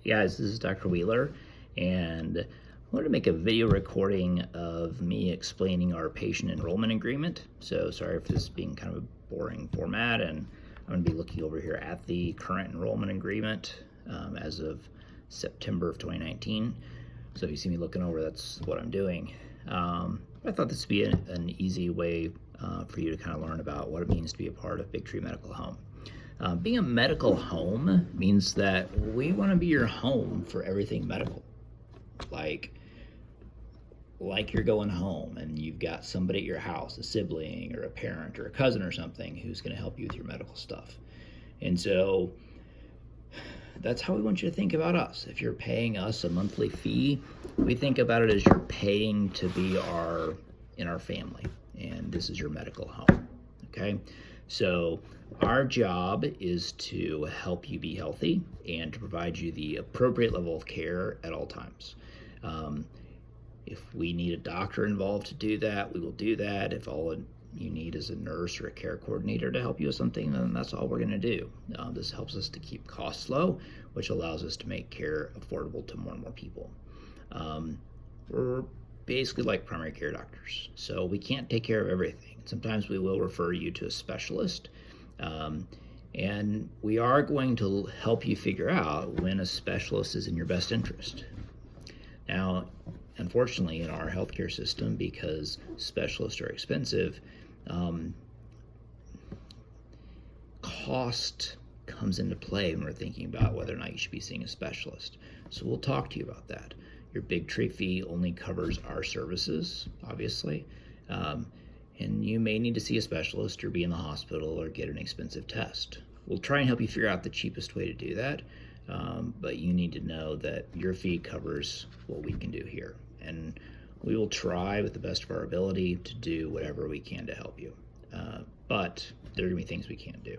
Hey guys, this is Dr. Wheeler, and I wanted to make a video recording of me explaining our patient enrollment agreement. So sorry for this being kind of a boring format, and I'm going to be looking over here at the current enrollment agreement as of September of 2019. So if you see me looking over, that's what I'm doing. I thought this would be an easy way for you to kind of learn about what it means to be a part of Big Tree Medical Home. Being a medical home means that we want to be your home for everything medical. Like you're going home and you've got somebody at your house, a sibling or a parent or a cousin or something who's going to help you with your medical stuff. And so that's how we want you to think about us. If you're paying us a monthly fee, we think about it as you're paying to be in our family, and this is your medical home. Okay? So our job is to help you be healthy and to provide you the appropriate level of care at all times. If we need a doctor involved to do that, we will do that. If all you need is a nurse or a care coordinator to help you with something, then that's all we're going to do. This helps us to keep costs low, which allows us to make care affordable to more and more people. We're basically like primary care doctors, so we can't take care of everything. Sometimes we will refer you to a specialist, and we are going to help you figure out when a specialist is in your best interest. Now, unfortunately, in our healthcare system, because specialists are expensive, cost comes into play when we're thinking about whether or not you should be seeing a specialist. So we'll talk to you about that. Your Big Tree fee only covers our services, obviously, and you may need to see a specialist or be in the hospital or get an expensive test. We'll try and help you figure out the cheapest way to do that, but you need to know that your fee covers what we can do here. And we will try with the best of our ability to do whatever we can to help you. But there are going to be things we can't do.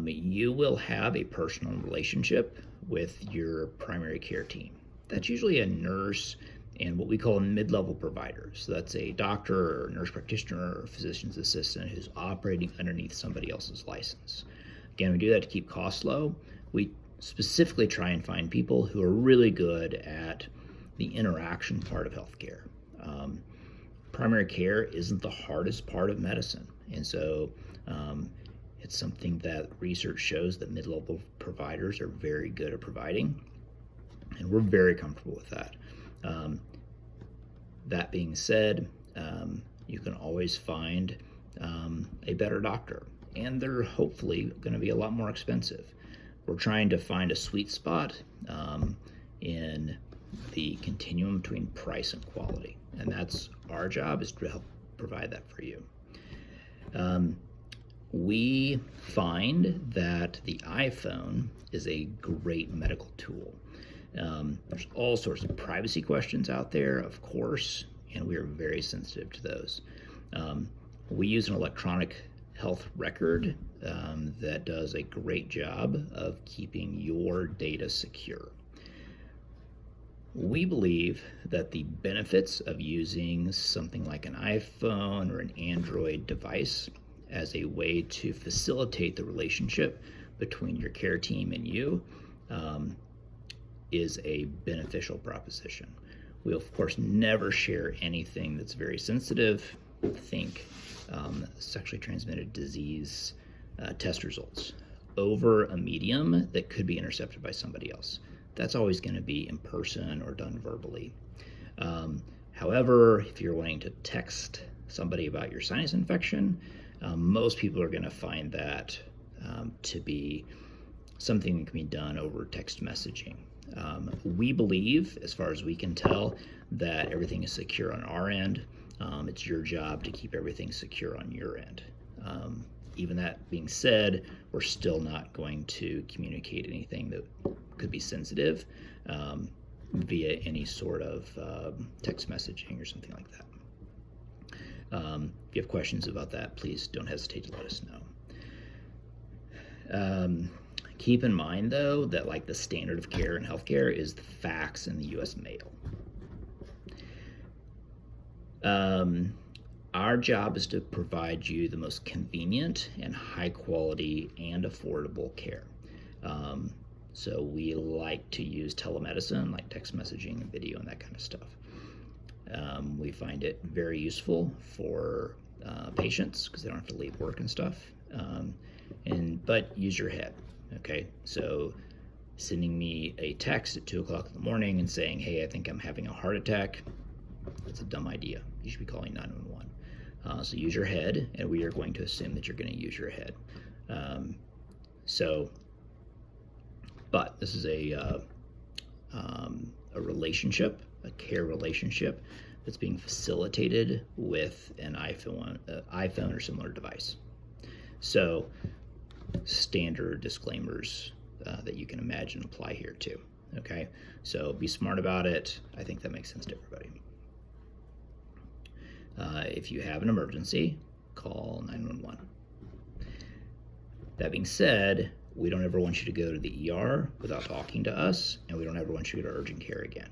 You will have a personal relationship with your primary care team. That's usually a nurse and what we call a mid-level provider. So that's a doctor or nurse practitioner or physician's assistant who's operating underneath somebody else's license. Again, we do that to keep costs low. We specifically try and find people who are really good at the interaction part of healthcare. Primary care isn't the hardest part of medicine, and so it's something that research shows that mid-level providers are very good at providing, and we're very comfortable with that. That being said, you can always find a better doctor, and they're hopefully going to be a lot more expensive. We're trying to find a sweet spot in the continuum between price and quality, and that's our job, is to help provide that for you. We find that the iPhone is a great medical tool. There's all sorts of privacy questions out there, of course, and we are very sensitive to those. We use an electronic health record that does a great job of keeping your data secure. We believe that the benefits of using something like an iPhone or an Android device as a way to facilitate the relationship between your care team and you is a beneficial proposition. We'll, of course, never share anything that's very sensitive. Think sexually transmitted disease test results over a medium that could be intercepted by somebody else. That's always going to be in person or done verbally. However, if you're wanting to text somebody about your sinus infection, most people are going to find that to be something that can be done over text messaging. We believe, as far as we can tell, that everything is secure on our end. It's your job to keep everything secure on your end. Even that being said, we're still not going to communicate anything that could be sensitive via any sort of text messaging or something like that. If you have questions about that, please don't hesitate to let us know. Keep in mind, though, that like the standard of care in healthcare is the fax and the U.S. mail. Our job is to provide you the most convenient and high quality and affordable care. So we like to use telemedicine, like text messaging and video and that kind of stuff. We find it very useful for patients because they don't have to leave work and stuff. But use your head. Okay, so sending me a text at 2 o'clock in the morning and saying, "Hey, I think I'm having a heart attack," that's a dumb idea. You should be calling 911. So use your head, and we are going to assume that you're going to use your head. But this is a relationship, a care relationship that's being facilitated with an iPhone or similar device. So standard disclaimers that you can imagine apply here too. Okay, so be smart about it. I think that makes sense to everybody. If you have an emergency, call 911. That being said, we don't ever want you to go to the ER without talking to us, and we don't ever want you to go to urgent care again.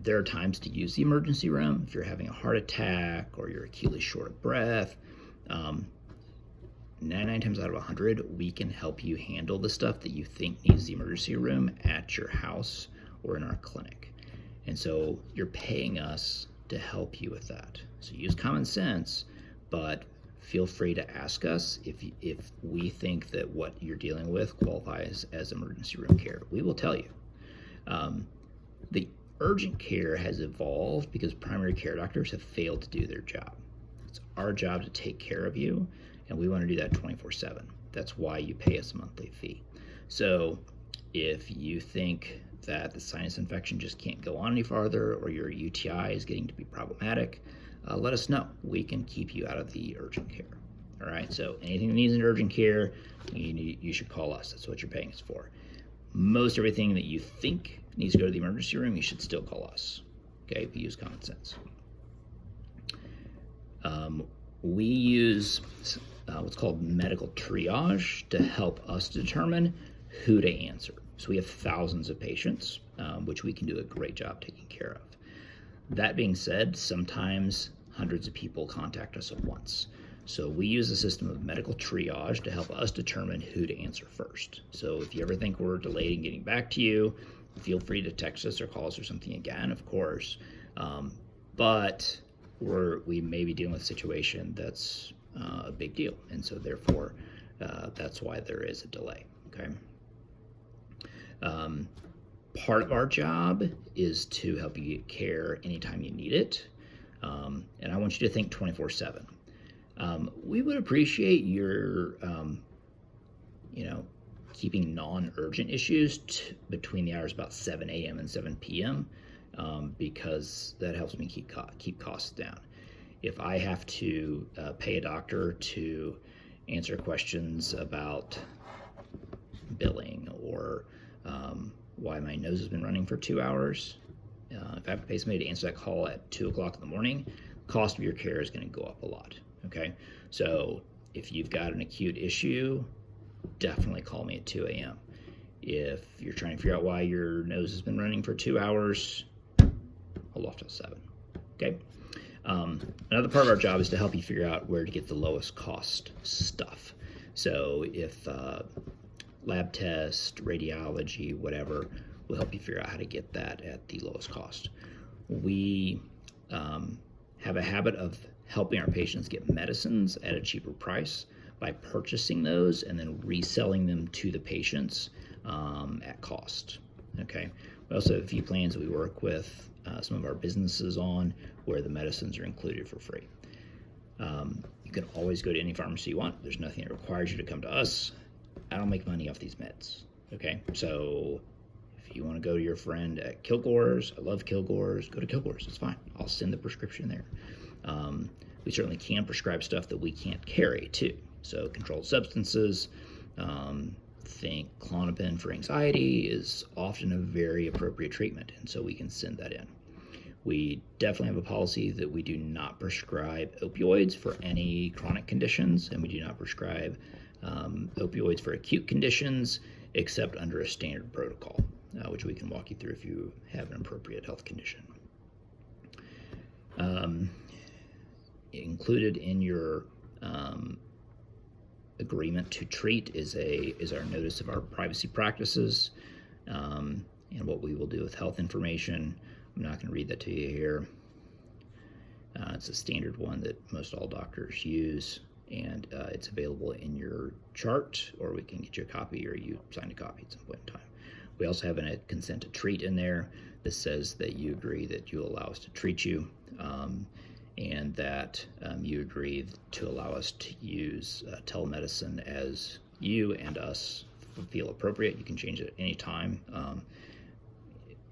There are times to use the emergency room if you're having a heart attack or you're acutely short of breath. 99 times out of 100, we can help you handle the stuff that you think needs the emergency room at your house or in our clinic. And so you're paying us to help you with that. So use common sense, but feel free to ask us if we think that what you're dealing with qualifies as emergency room care. We will tell you. The urgent care has evolved because primary care doctors have failed to do their job. It's our job to take care of you, and we want to do that 24/7. That's why you pay us a monthly fee. So if you think that the sinus infection just can't go on any farther, or your UTI is getting to be problematic, let us know. We can keep you out of the urgent care. All right, so anything that needs an urgent care, you should call us. That's what you're paying us for. Most everything that you think needs to go to the emergency room, you should still call us. Okay, we use common sense. We use what's called medical triage to help us determine who to answer. So we have thousands of patients, which we can do a great job taking care of. That being said, sometimes hundreds of people contact us at once. So we use a system of medical triage to help us determine who to answer first. So if you ever think we're delayed in getting back to you, feel free to text us or call us or something again, of course. But we may be dealing with a situation that's a big deal. And so therefore, that's why there is a delay, okay? Part of our job is to help you get care anytime you need it. And I want you to think 24/7. We would appreciate your, keeping non-urgent issues between the hours about 7 a.m. and 7 p.m. Because that helps me keep costs down. If I have to pay a doctor to answer questions about billing or why my nose has been running for 2 hours, if I have to pay somebody to answer that call at 2 o'clock in the morning, the cost of your care is going to go up a lot. Okay, so if you've got an acute issue, definitely call me at 2 a.m. If you're trying to figure out why your nose has been running for 2 hours, hold off till 7. Okay. Another part of our job is to help you figure out where to get the lowest cost stuff. So if lab test, radiology, whatever, will help you figure out how to get that at the lowest cost. We have a habit of helping our patients get medicines at a cheaper price by purchasing those and then reselling them to the patients at cost. Okay. We also have a few plans that we work with some of our businesses on where the medicines are included for free. You can always go to any pharmacy you want. There's nothing that requires you to come to us. I don't make money off these meds. Okay. So if you want to go to your friend at Kilgore's, I love Kilgore's, go to Kilgore's. It's fine. I'll send the prescription there. We certainly can prescribe stuff that we can't carry too. So controlled substances, think Klonopin for anxiety is often a very appropriate treatment, and so we can send that in. We definitely have a policy that we do not prescribe opioids for any chronic conditions, and we do not prescribe opioids for acute conditions except under a standard protocol, which we can walk you through if you have an appropriate health condition. Included in your agreement to treat is our notice of our privacy practices, and what we will do with health information. I'm not going to read that to you here. It's a standard one that most all doctors use, and it's available in your chart, or we can get you a copy, or you sign a copy at some point in time. We also have a consent to treat in there. This says that you agree that you allow us to treat you, and that you agree to allow us to use telemedicine as you and us feel appropriate. You can change it at any time,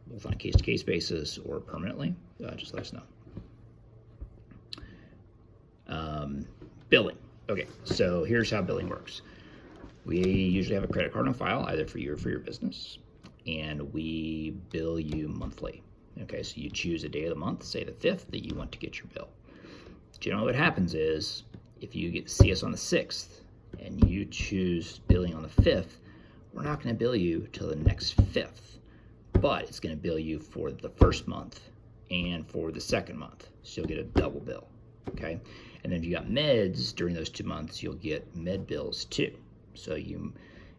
both on a case-to-case basis or permanently. Just let us know. Billing. Okay, so here's how billing works. We usually have a credit card on file, either for you or for your business, and we bill you monthly. Okay, so you choose a day of the month, say the 5th, that you want to get your bill. Generally what happens is, if you get to see us on the 6th and you choose billing on the 5th, we're not going to bill you till the next 5th, but it's going to bill you for the first month and for the second month, so you'll get a double bill. Okay, and then if you got meds during those 2 months, you'll get med bills too. So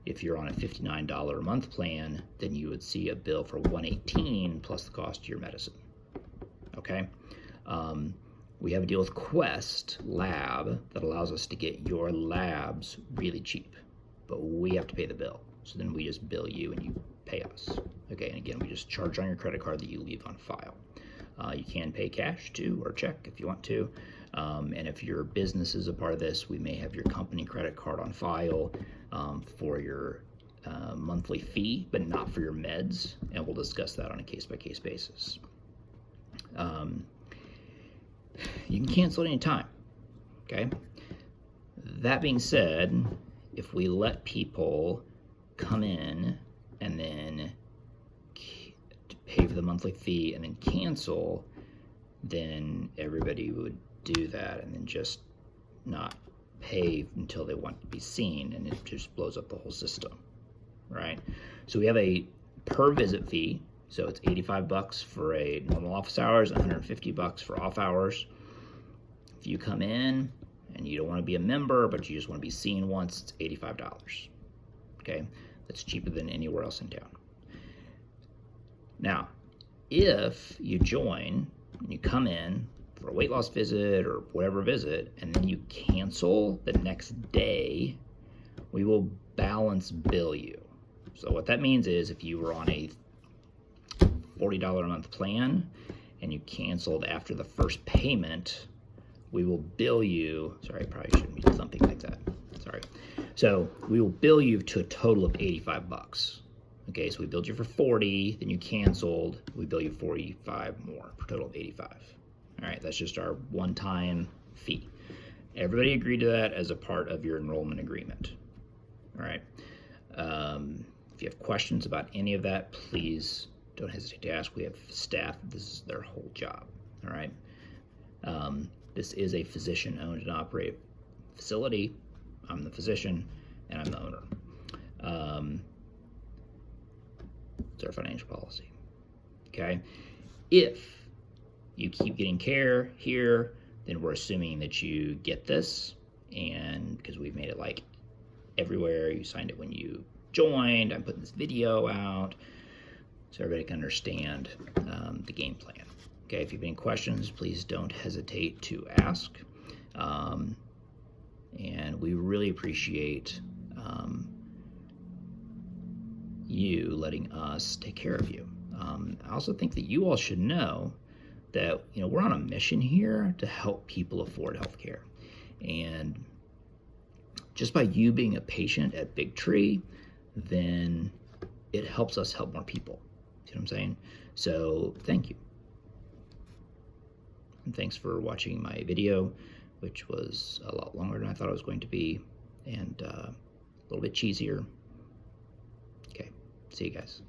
if you're on a $59 a month plan, then you would see a bill for $118 plus the cost of your medicine. Okay, we have a deal with Quest Lab that allows us to get your labs really cheap, but we have to pay the bill. So then we just bill you and you pay us. Okay, and again, we just charge on your credit card that you leave on file. You can pay cash too, or check if you want to. And if your business is a part of this, we may have your company credit card on file for your monthly fee, but not for your meds. And we'll discuss that on a case-by-case basis. You can cancel at any time. Okay. That being said, if we let people come in and then pay for the monthly fee and then cancel, then everybody would do that and then just not pay until they want to be seen, and it just blows up the whole system, right? So we have a per visit fee, so it's $85 for a normal office hours, $150 for off hours. If you come in and you don't want to be a member, but you just want to be seen once, it's $85. Okay, that's cheaper than anywhere else in town. Now, if you join and you come in for a weight loss visit or whatever visit, and then you cancel the next day, we will balance bill you. So what that means is, if you were on a $40 a month plan and you canceled after the first payment, we will bill you, sorry, I probably shouldn't be something like that, sorry. So we will bill you to a total of $85. Okay, so we billed you for 40, then you canceled, we bill you 45 more, for a total of 85. All right, that's just our one-time fee. Everybody agreed to that as a part of your enrollment agreement. All right. If you have questions about any of that, please don't hesitate to ask. We have staff, this is their whole job. All right. This is a physician-owned and operated facility. I'm the physician and I'm the owner. It's our financial policy. Okay. If you keep getting care here, then we're assuming that you get this, and because we've made it like everywhere, you signed it when you joined. I'm putting this video out so everybody can understand the game plan. Okay, if you have any questions, please don't hesitate to ask. And we really appreciate you letting us take care of you. I also think that you all should know that, you know, we're on a mission here to help people afford healthcare. And just by you being a patient at Big Tree, then it helps us help more people. See what I'm saying? So thank you. And thanks for watching my video, which was a lot longer than I thought it was going to be, and a little bit cheesier. Okay, see you guys.